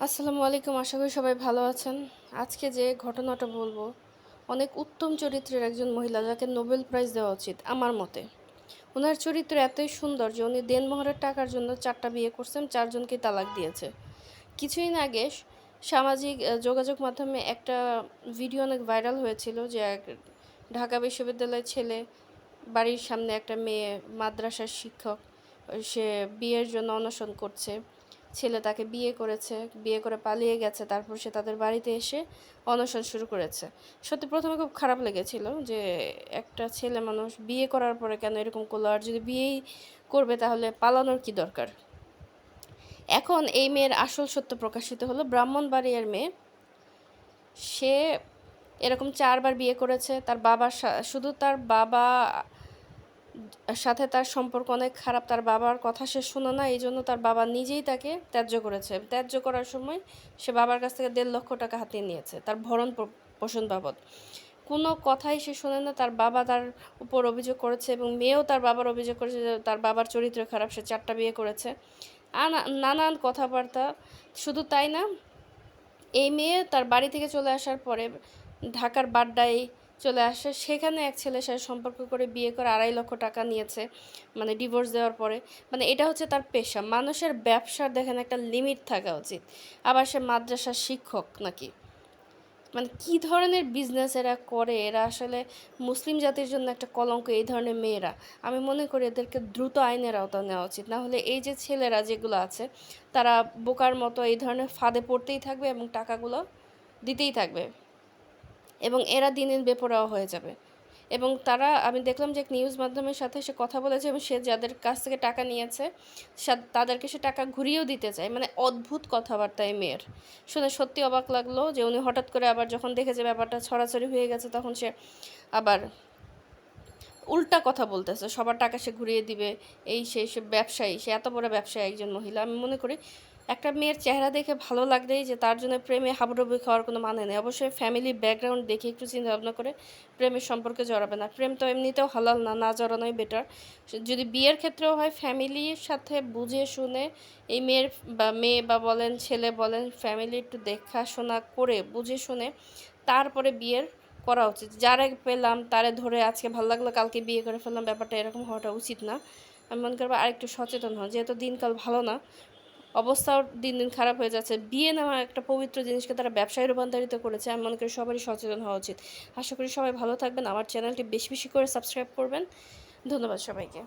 আসসালামু আলাইকুম। আশা করি সবাই ভালো আছেন। আজকে যে ঘটনাটা বলবো, অনেক উত্তম চরিত্রের একজন মহিলা যাকে নোবেল প্রাইজ দেওয়া উচিত আমার মতে। উনার চরিত্র এতই সুন্দর যে উনি দেনমোহরের টাকার জন্য 4টা বিয়ে করছেন, 4 জনকেই তালাক দিয়েছে। কিছুদিন আগে সামাজিক যোগাযোগ মাধ্যমে একটা ভিডিও অনেক ভাইরাল হয়েছিল যে এক ঢাকা বিশ্ববিদ্যালয়ের ছেলে, বাড়ির সামনে একটা মেয়ে মাদ্রাসার শিক্ষক, সে বিয়ের জন্য অনশন করছে। ছেলে তাকে বিয়ে করেছে, বিয়ে করে পালিয়ে গেছে, তারপর সে তাদের বাড়িতে এসে অনশন শুরু করেছে। সত্যি প্রথমে খুব খারাপ লেগেছিল যে একটা ছেলে মানুষ বিয়ে করার পরে কেন এরকম করলো, আর যদি বিয়েই করবে তাহলে পালানোর কি দরকার। এখন এই মেয়ের আসল সত্য প্রকাশিত হলো। ব্রাহ্মণবাড়িয়ার মেয়ে, সে এরকম 4বার বিয়ে করেছে। তার বাবার শুধু তার বাবা সাথে তার সম্পর্ক অনেক খারাপ, তার বাবার কথা সে শোনে না, এই জন্য তার বাবা নিজেই তাকে ত্যায্য করেছে। ত্যায্য করার সময় সে বাবার কাছ থেকে 1.5 লক্ষ টাকা হাতিয়ে নিয়েছে তার ভরণ পোষণ বাবদ। কোনো কথাই সে শোনে না। তার বাবা তার উপর অভিযোগ করেছে এবং মেয়েও তার বাবার অভিযোগ করেছে যে তার বাবার চরিত্র খারাপ, সে 4টা বিয়ে করেছে। নানান কথাবার্তা। শুধু তাই না, এই মেয়ে তার বাড়ি থেকে চলে আসার পরে ঢাকার বাড্ডায় চলে আসে। সেখানে এক ছেলের সাথে সম্পর্ক করে বিয়ে করে 2.5 লক্ষ টাকা নিয়েছে, মানে ডিভোর্স দেওয়ার পরে। মানে এটা হচ্ছে তার পেশা। মানুষের ব্যবসার দেখেন একটা লিমিট থাকা উচিত। আবার সে মাদ্রাসার শিক্ষক নাকি। মানে কী ধরনের বিজনেস এরা করে, এরা আসলে মুসলিম জাতির জন্য একটা কলঙ্ক এই ধরনের মেয়েরা। আমি মনে করি এদেরকে দ্রুত আইনের আওতায় নেওয়া উচিত, না হলে এই যে ছেলেরা যেগুলো আছে তারা বোকার মতো এই ধরনের ফাঁদে পড়তেই থাকবে এবং টাকাগুলো দিতেই থাকবে এবং এরা দিন দিন বেপরোয়া হয়ে যাবে। এবং তারা, আমি দেখলাম যে এক নিউজ মাধ্যমের সাথে সে কথা বলেছে এবং সে যাদের কাছ থেকে টাকা নিয়েছে তাদেরকে সে টাকা ঘুরিয়েও দিতে চায়। মানে অদ্ভুত কথাবার্তা এই মেয়ের। শুনে সত্যি অবাক লাগলো যে উনি হঠাৎ করে আবার যখন দেখেছে ব্যাপারটা ছড়াছড়ি হয়ে গেছে, তখন সে আবার উল্টা কথা বলতেছে, সবার টাকা সে ঘুরিয়ে দিবে। সে ব্যবসায়ী, সে এত বড় ব্যবসায়ী একজন মহিলা। আমি মনে করি একটা মেয়ের চেহারা দেখে ভালো লাগলেই যে তার জন্য প্রেমে হাবুডুবু খাওয়ার কোনো মানে নেই। অবশ্যই ফ্যামিলি ব্যাকগ্রাউন্ড দেখে একটু চিন্তা ভাবনা করে প্রেমের সম্পর্কে জড়াবে না। প্রেম তো এমনিতেও হালাল না, না জড়ানোই বেটার। যদি বিয়ের ক্ষেত্রেও হয় ফ্যামিলির সাথে বুঝে শুনে, এই মেয়ে বা বলেন ছেলে বলেন, ফ্যামিলি একটু দেখাশোনা করে বুঝে শুনে তারপরে বিয়ের করা উচিত। যারে পেলাম তারে ধরে আজকে ভালো লাগলো কালকে বিয়ে করে ফেললাম, ব্যাপারটা এরকম হওয়াটা উচিত না। আমি মনে করবো আরেকটু সচেতন হন, যেহেতু দিনকাল ভালো না, অবস্থাও দিন দিন খারাপ হয়ে যাচ্ছে। বিয়ে নেওয়া একটা পবিত্র জিনিসকে তারা ব্যবসায় রূপান্তরিত করেছে। আমি মনে করি সবারই সচেতন হওয়া উচিত। আশা করি সবাই ভালো থাকবেন। আমার চ্যানেলটি বেশি বেশি করে সাবস্ক্রাইব করবেন। ধন্যবাদ সবাইকে।